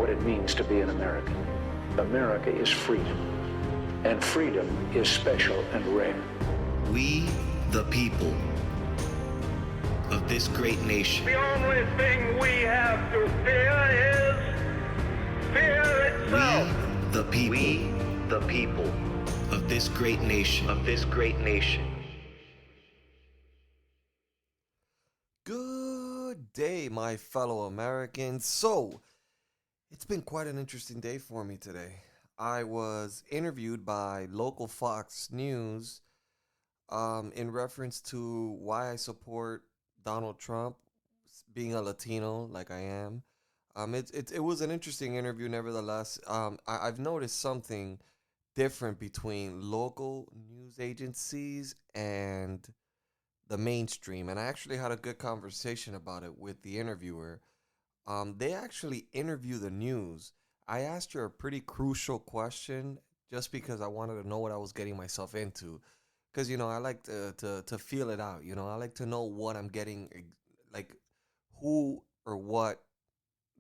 what it means to be an American. America is freedom, and freedom is special and rare. We, the people of this great nation. The only thing we have to fear is fear itself. We, the people of this great nation. Good day, my fellow Americans. So, it's been quite an interesting day for me today. I was interviewed by local Fox News in reference to why I support Donald Trump, being a Latino like I am. It was an interesting interview, nevertheless. I've noticed something different between local news agencies and the mainstream, and I actually had a good conversation about it with the interviewer. They actually interview the news. I asked her a pretty crucial question just because I wanted to know what I was getting myself into. Because, I like to feel it out. I like to know what I'm getting, like who or what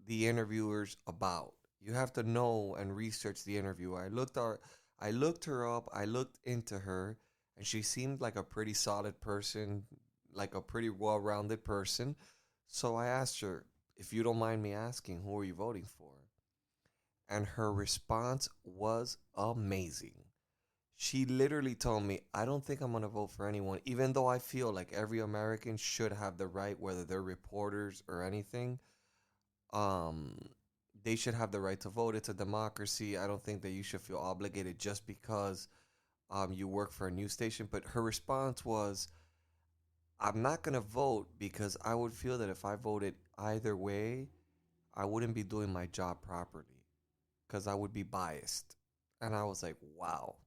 the interviewer's about. You have to know and research the interviewer. I looked her up, I looked into her, and she seemed like a pretty solid person, like a pretty well-rounded person. So I asked her, if you don't mind me asking, who are you voting for? And her response was amazing. She literally told me, I don't think I'm going to vote for anyone, even though I feel like every American should have the right, whether they're reporters or anything. They should have the right to vote. It's a democracy. I don't think that you should feel obligated just because you work for a news station. But her response was, I'm not going to vote because I would feel that if I voted either way, I wouldn't be doing my job properly because I would be biased. And I was like, wow.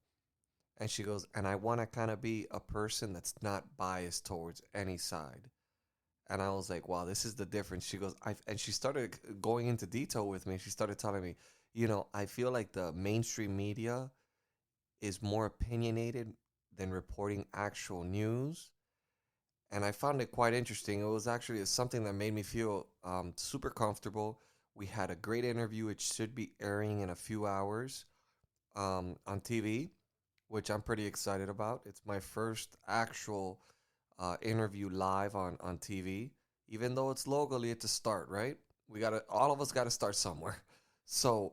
And she goes, and I want to kind of be a person that's not biased towards any side. And I was like, wow, this is the difference. She goes, and she started going into detail with me. She started telling me, I feel like the mainstream media is more opinionated than reporting actual news. And I found it quite interesting. It was actually something that made me feel super comfortable. We had a great interview. It should be airing in a few hours on TV, which I'm pretty excited about. It's my first actual interview live on TV. Even though it's locally, it's a start, right? All of us gotta start somewhere. So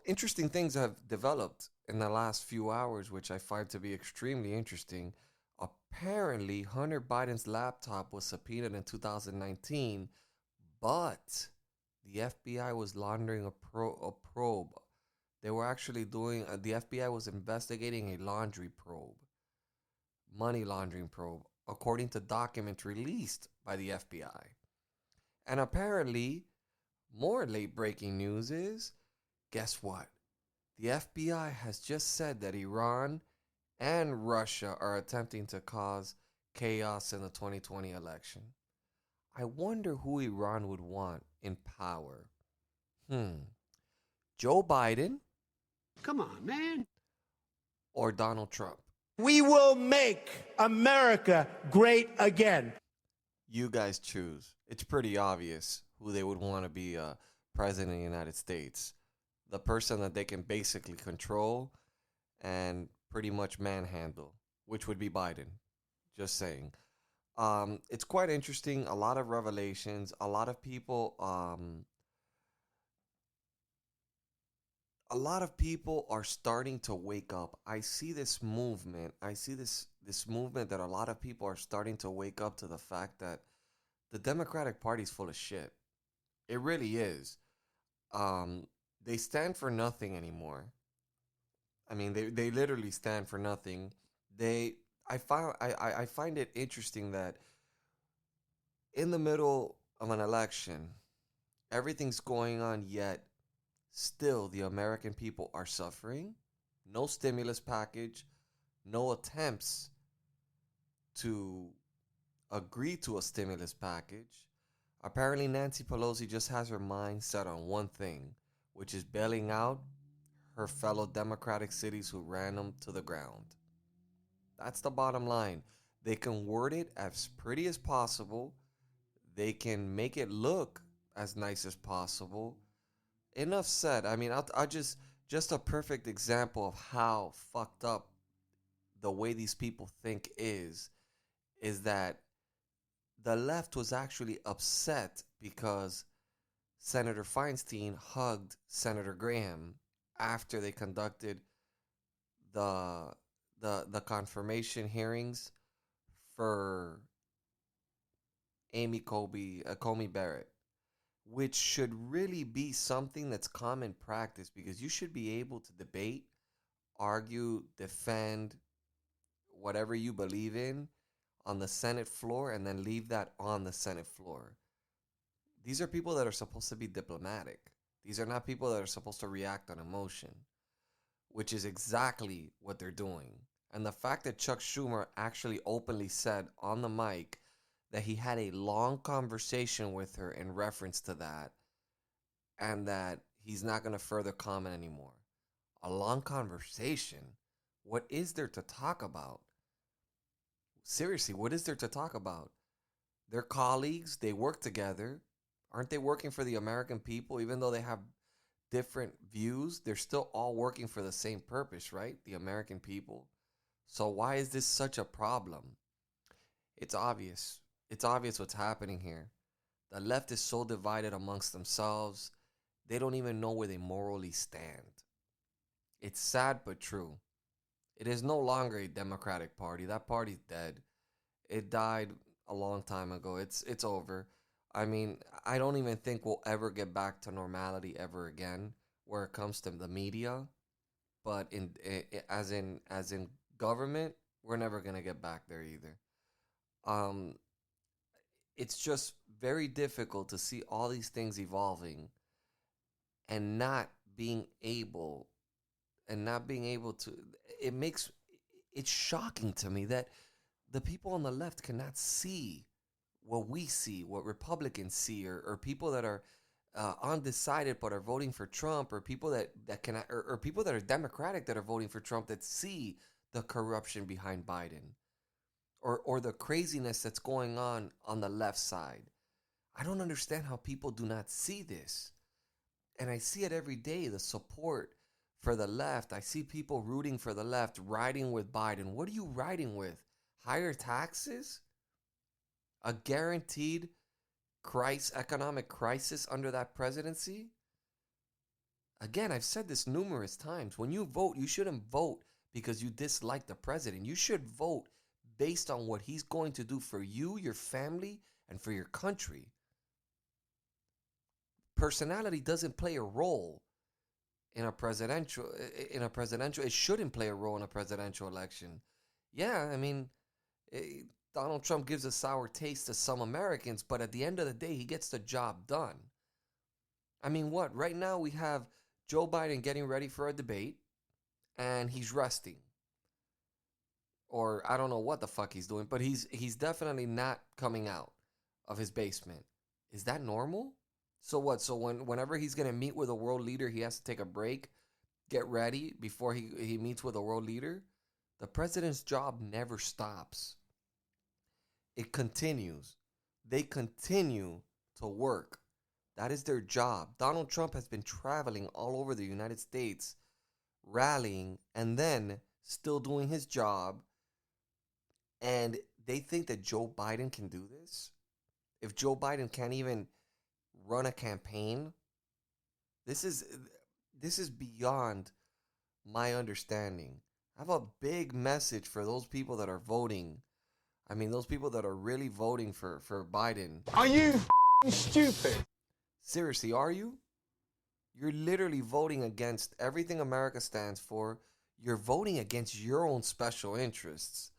interesting things have developed in the last few hours, which I find to be extremely interesting. Apparently, Hunter Biden's laptop was subpoenaed in 2019, but the FBI was laundering a probe. They were actually the FBI was investigating a money laundering probe, according to documents released by the FBI. And apparently, more late-breaking news is, guess what? The FBI has just said that Iran and Russia are attempting to cause chaos in the 2020 election. I wonder who Iran would want in power. Joe Biden? Come on, man. Or Donald Trump? We will make America great again. You guys choose. It's pretty obvious who they would want to be president of the United States. The person that they can basically control and pretty much manhandle, which would be Biden. Just saying. It's quite interesting. A lot of revelations. A lot of people are starting to wake up. I see this movement. I see this movement that a lot of people are starting to wake up to the fact that the Democratic Party is full of shit. It really is. They stand for nothing anymore. I mean, they literally stand for nothing. I find it interesting that in the middle of an election, everything's going on, yet still the American people are suffering. No stimulus package, no attempts to agree to a stimulus package. Apparently, Nancy Pelosi just has her mind set on one thing, which is bailing out her fellow Democratic cities who ran them to the ground. That's the bottom line. They can word it as pretty as possible. They can make it look as nice as possible. enough said. I mean, I'll just a perfect example of how fucked up the way these people think is that the left was actually upset because Senator Feinstein hugged Senator Graham after they conducted the the confirmation hearings for Amy Comey Barrett, which should really be something that's common practice because you should be able to debate, argue, defend whatever you believe in on the Senate floor and then leave that on the Senate floor. These are people that are supposed to be diplomatic. These are not people that are supposed to react on emotion, which is exactly what they're doing. And the fact that Chuck Schumer actually openly said on the mic that he had a long conversation with her in reference to that and that he's not going to further comment anymore. A long conversation? What is there to talk about? Seriously, what is there to talk about? They're colleagues, they work together. Aren't they working for the American people? Even though they have different views, they're still all working for the same purpose, right? The American people. So why is this such a problem? It's obvious. It's obvious what's happening here. The left is so divided amongst themselves, they don't even know where they morally stand. It's sad but true. It is no longer a Democratic Party. That party's dead. It died a long time ago. It's over. I mean, I don't even think we'll ever get back to normality ever again where it comes to the media. But as in government, we're never gonna get back there either. Um, it's just very difficult to see all these things evolving and not being able to. It's shocking to me that the people on the left cannot see what we see, what Republicans see, or people that are undecided but are voting for Trump, or people that cannot, or people that are Democratic that are voting for Trump that see the corruption behind Biden, or the craziness that's going on the left side. I don't understand how people do not see this, and I see it every day. The support for the left. I see people rooting for the left, riding with Biden. What are you riding with? Higher taxes? A guaranteed economic crisis under that presidency? Again, I've said this numerous times. When you vote, you shouldn't vote because you dislike the president. You should vote based on what he's going to do for you, your family, and for your country. Personality doesn't play a role in a presidential. It shouldn't play a role in a presidential election. Yeah, I mean, Donald Trump gives a sour taste to some Americans, but at the end of the day, he gets the job done. I mean, what? Right now we have Joe Biden getting ready for a debate, and he's resting. Or I don't know what the fuck he's doing, but he's definitely not coming out of his basement. Is that normal? So what? So whenever he's going to meet with a world leader, he has to take a break, get ready before he meets with a world leader? The president's job never stops. It continues. They continue to work. That is their job. Donald Trump has been traveling all over the United States, rallying, and then still doing his job. And they think that Joe Biden can do this? If Joe Biden can't even run a campaign, this is beyond my understanding. I have a big message for those people that are voting. I mean, those people that are really voting for Biden. Are you stupid? Seriously, are you? You're literally voting against everything America stands for. You're voting against your own special interests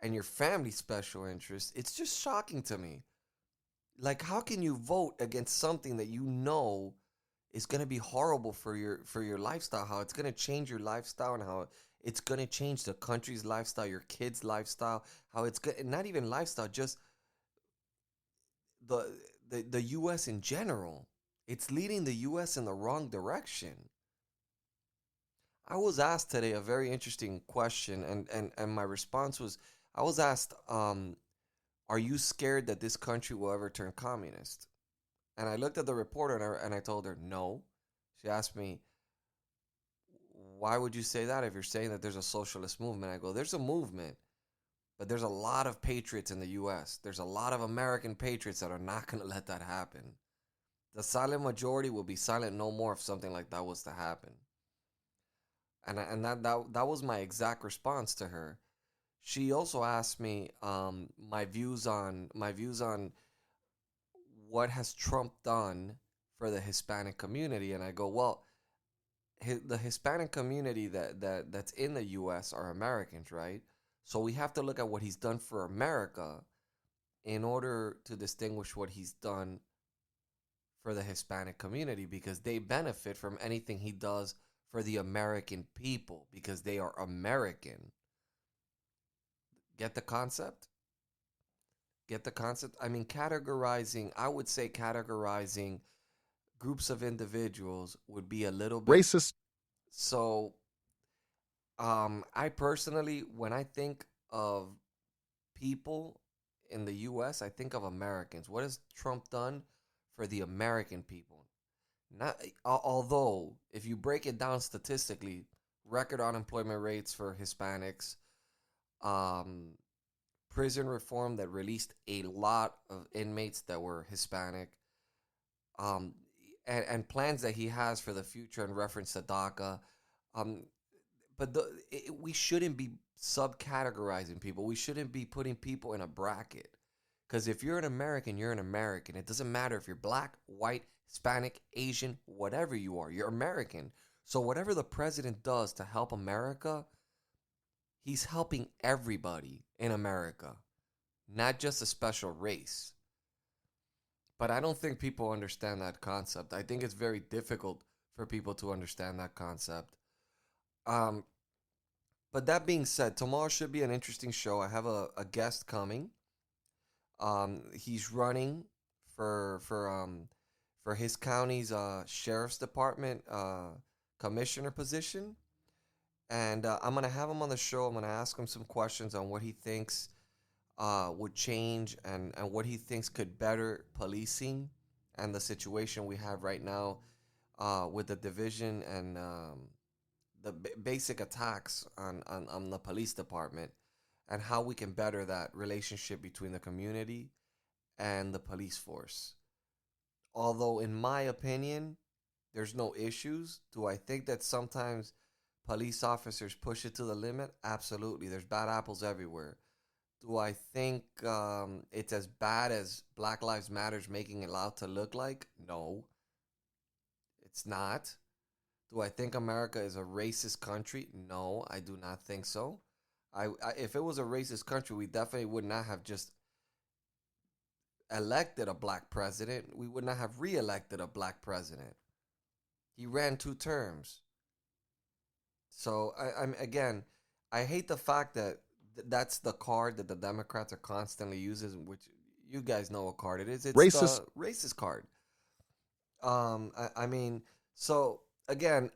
and your family's special interests. It's just shocking to me. Like, how can you vote against something that you know is going to be horrible for your lifestyle, how it's going to change your lifestyle, and how it's going to change the country's lifestyle, your kids' lifestyle, how it's good, not even lifestyle, just the U.S. in general. It's leading the U.S. in the wrong direction. I was asked today a very interesting question, and my response was, I was asked, are you scared that this country will ever turn communist? And I looked at the reporter and I told her, no, She asked me, why would you say that if you're saying that there's a socialist movement? I go, there's a movement, but there's a lot of patriots in the U.S. There's a lot of American patriots that are not going to let that happen. The silent majority will be silent no more if something like that was to happen. And that was my exact response to her. She also asked me my views on what has Trump done for the Hispanic community, and I go, well, the Hispanic community that's in the U.S. are Americans, right? So we have to look at what he's done for America in order to distinguish what he's done for the Hispanic community, because they benefit from anything he does for the American people because they are American. Get the concept? Get the concept? I mean, I would say categorizing groups of individuals would be a little bit Racist. So, I personally, when I think of people in the U.S., I think of Americans. What has Trump done for the American people? Not, although, if you break it down statistically, record unemployment rates for Hispanics, prison reform that released a lot of inmates that were Hispanic, um, and plans that he has for the future in reference to DACA. But we shouldn't be subcategorizing people. We shouldn't be putting people in a bracket. Because if you're an American, you're an American. It doesn't matter if you're black, white, Hispanic, Asian, whatever you are. You're American. So whatever the president does to help America, he's helping everybody in America, not just a special race. But I don't think people understand that concept. I think it's very difficult for people to understand that concept. But that being said, tomorrow should be an interesting show. I have a guest coming. He's running for his county's sheriff's department commissioner position, and I'm gonna have him on the show. I'm gonna ask him some questions on what he thinks would change and what he thinks could better policing and the situation we have right now with the division and the basic attacks on the police department, and how we can better that relationship between the community and the police force. Although, in my opinion, there's no issues. Do I think that sometimes police officers push it to the limit? Absolutely. There's bad apples everywhere. Do I think it's as bad as Black Lives Matter's making it out to look like? No, it's not. Do I think America is a racist country? No, I do not think so. If it was a racist country, we definitely would not have just elected a black president. We would not have re-elected a black president. He ran 2 terms. So I'm again, I hate the fact that that's the card that the Democrats are constantly using, which you guys know what card it is. It's Racist. the racist card. I mean, so again,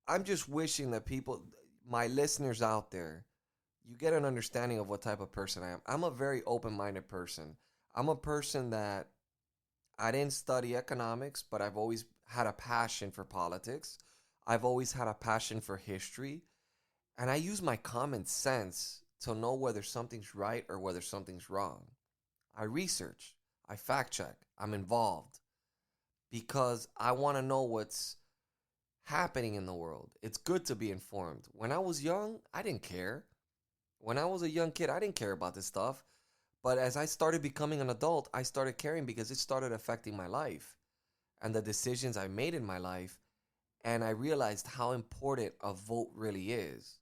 I'm just wishing that people, my listeners out there, you get an understanding of what type of person I am. I'm a very open-minded person. I'm a person that I didn't study economics, but I've always had a passion for politics. I've always had a passion for history. And I use my common sense to know whether something's right or whether something's wrong. I research. I fact check. I'm involved. Because I want to know what's happening in the world. It's good to be informed. When I was young, I didn't care. When I was a young kid, I didn't care about this stuff. But as I started becoming an adult, I started caring because it started affecting my life and the decisions I made in my life. And I realized how important a vote really is.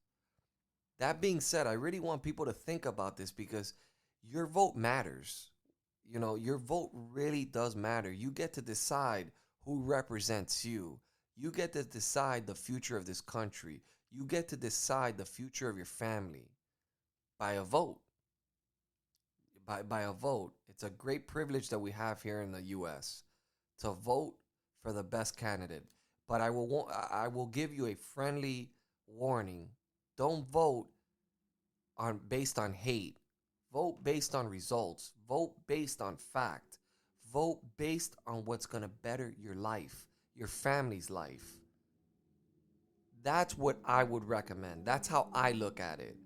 That being said, I really want people to think about this because your vote matters. You know, your vote really does matter. You get to decide who represents you. You get to decide the future of this country. You get to decide the future of your family by a vote. By a vote. It's a great privilege that we have here in the U.S. to vote for the best candidate. But I will give you a friendly warning. Don't vote based on hate. Vote based on results. Vote based on fact. Vote based on what's going to better your life, your family's life. That's what I would recommend. That's how I look at it.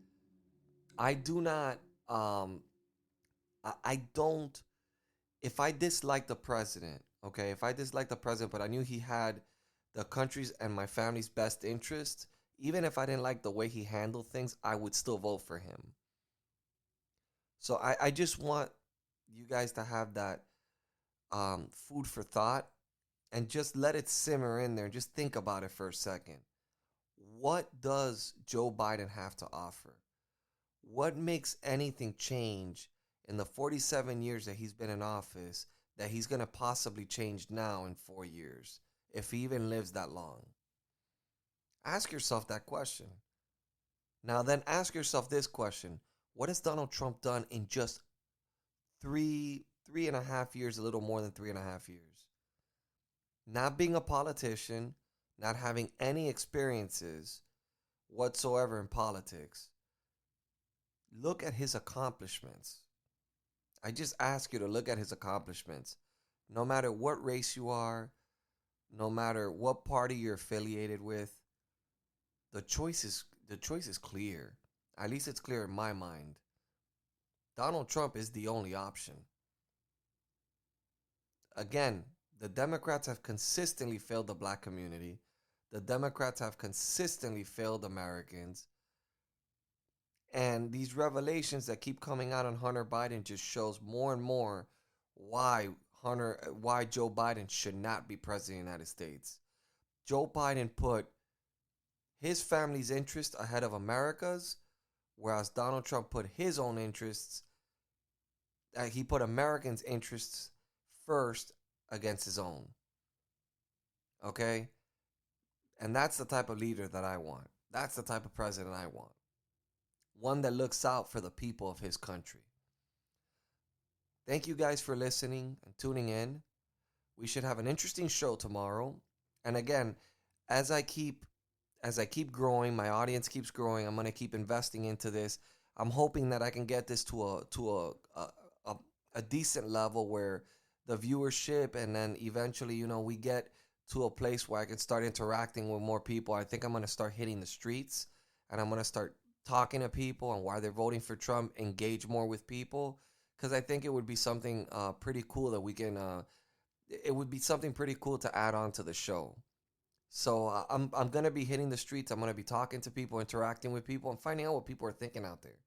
I do not, I don't, if I dislike the president, okay, if I dislike the president, but I knew he had the country's and my family's best interest, even if I didn't like the way he handled things, I would still vote for him. So I just want you guys to have that food for thought and just let it simmer in there and just think about it for a second. What does Joe Biden have to offer? What makes anything change in the 47 years that he's been in office that he's going to possibly change now in 4 years, if he even lives that long? Ask yourself that question. Now then ask yourself this question. What has Donald Trump done in just three and a half years, a little more than 3.5 years? Not being a politician, not having any experiences whatsoever in politics. Look at his accomplishments. I just ask you to look at his accomplishments. No matter what race you are, no matter what party you're affiliated with, the choice is clear. At least it's clear in my mind. Donald Trump is the only option. Again, the Democrats have consistently failed the black community. The Democrats have consistently failed Americans. And these revelations that keep coming out on Hunter Biden just shows more and more why Joe Biden should not be president of the United States. Joe Biden put his family's interest ahead of America's, whereas Donald Trump put his own interests, he put Americans' interests first against his own. Okay? And that's the type of leader that I want. That's the type of president I want. One that looks out for the people of his country. Thank you guys for listening and tuning in. We should have an interesting show tomorrow. And again, as I keep growing, my audience keeps growing, I'm going to keep investing into this. I'm hoping that I can get this to a decent level where the viewership, and then eventually, we get to a place where I can start interacting with more people. I think I'm going to start hitting the streets, and I'm going to start talking to people and why they're voting for Trump, engage more with people, because I think it would be something pretty cool that we can, it would be something pretty cool to add on to the show. So I'm going to be hitting the streets. I'm going to be talking to people, interacting with people, and finding out what people are thinking out there.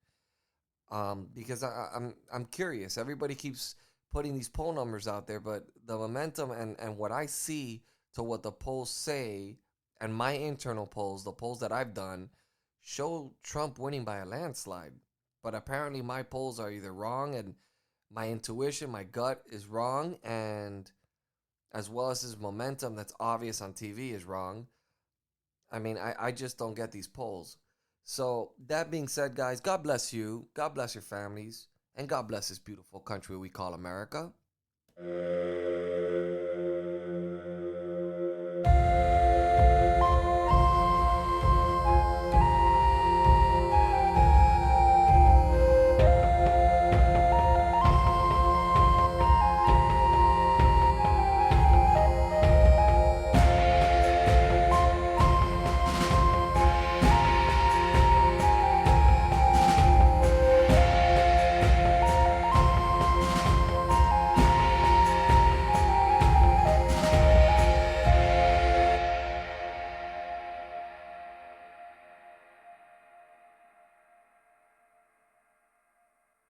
Because I'm curious. Everybody keeps putting these poll numbers out there, but the momentum and what I see to what the polls say, and my internal polls, the polls that I've done, show Trump winning by a landslide. But apparently my polls are either wrong, and my intuition, my gut is wrong, and as well as his momentum that's obvious on TV is wrong. I mean, I just don't get these polls. So that being said, guys, God bless you. God bless your families. And God bless this beautiful country we call America.